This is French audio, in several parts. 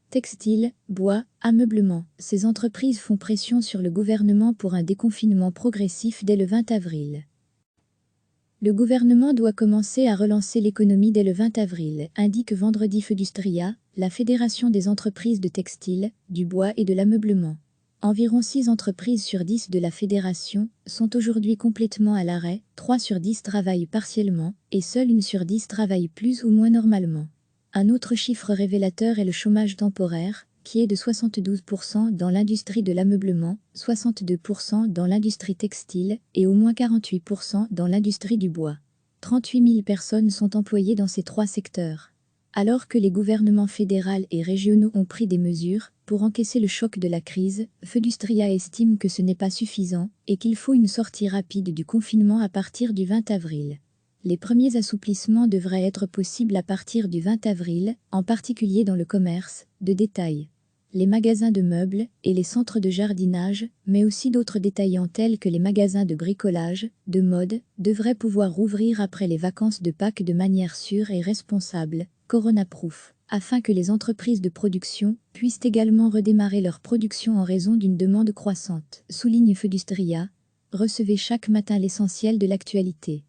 Textile, bois, ameublement, ces entreprises font pression sur le gouvernement pour un déconfinement progressif dès le 20 avril. Le gouvernement doit commencer à relancer l'économie dès le 20 avril, indique vendredi Feudustria, la Fédération des entreprises de textile, du bois et de l'ameublement. Environ 6 entreprises sur 10 de la fédération sont aujourd'hui complètement à l'arrêt, 3 sur 10 travaillent partiellement, et seule 1 sur 10 travaille plus ou moins normalement. Un autre chiffre révélateur est le chômage temporaire, qui est de 72% dans l'industrie de l'ameublement, 62% dans l'industrie textile et au moins 48% dans l'industrie du bois. 38 000 personnes sont employées dans ces 3 secteurs. Alors que les gouvernements fédéral et régionaux ont pris des mesures pour encaisser le choc de la crise, Feudustria estime que ce n'est pas suffisant et qu'il faut une sortie rapide du confinement à partir du 20 avril. Les premiers assouplissements devraient être possibles à partir du 20 avril, en particulier dans le commerce de détail. Les magasins de meubles et les centres de jardinage, mais aussi d'autres détaillants tels que les magasins de bricolage, de mode, devraient pouvoir rouvrir après les vacances de Pâques de manière sûre et responsable, Corona-proof, afin que les entreprises de production puissent également redémarrer leur production en raison d'une demande croissante, souligne Feudustria. Recevez chaque matin l'essentiel de l'actualité.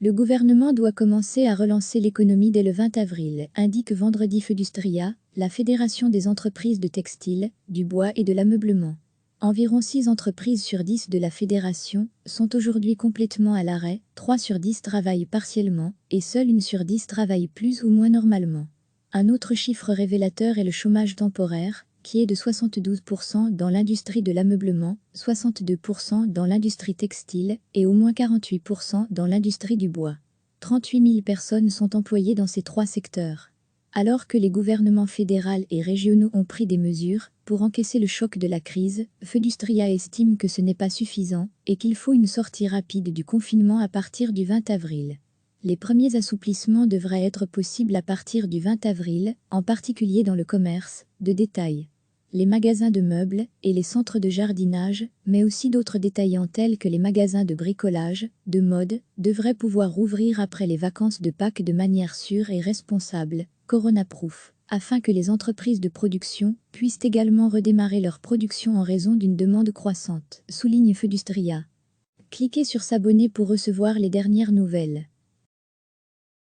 Le gouvernement doit commencer à relancer l'économie dès le 20 avril, indique vendredi Feudustria, la Fédération des entreprises de textile, du bois et de l'ameublement. Environ 6 entreprises sur 10 de la fédération sont aujourd'hui complètement à l'arrêt, 3 sur 10 travaillent partiellement, et seule 1 sur 10 travaille plus ou moins normalement. Un autre chiffre révélateur est le chômage temporaire, qui est de 72% dans l'industrie de l'ameublement, 62% dans l'industrie textile et au moins 48% dans l'industrie du bois. 38 000 personnes sont employées dans ces 3 secteurs. Alors que les gouvernements fédéral et régionaux ont pris des mesures pour encaisser le choc de la crise, Feudustria estime que ce n'est pas suffisant et qu'il faut une sortie rapide du confinement à partir du 20 avril. Les premiers assouplissements devraient être possibles à partir du 20 avril, en particulier dans le commerce de détail. Les magasins de meubles et les centres de jardinage, mais aussi d'autres détaillants tels que les magasins de bricolage, de mode, devraient pouvoir rouvrir après les vacances de Pâques de manière sûre et responsable, Corona-proof, afin que les entreprises de production puissent également redémarrer leur production en raison d'une demande croissante, souligne Feudustria. Cliquez sur s'abonner pour recevoir les dernières nouvelles.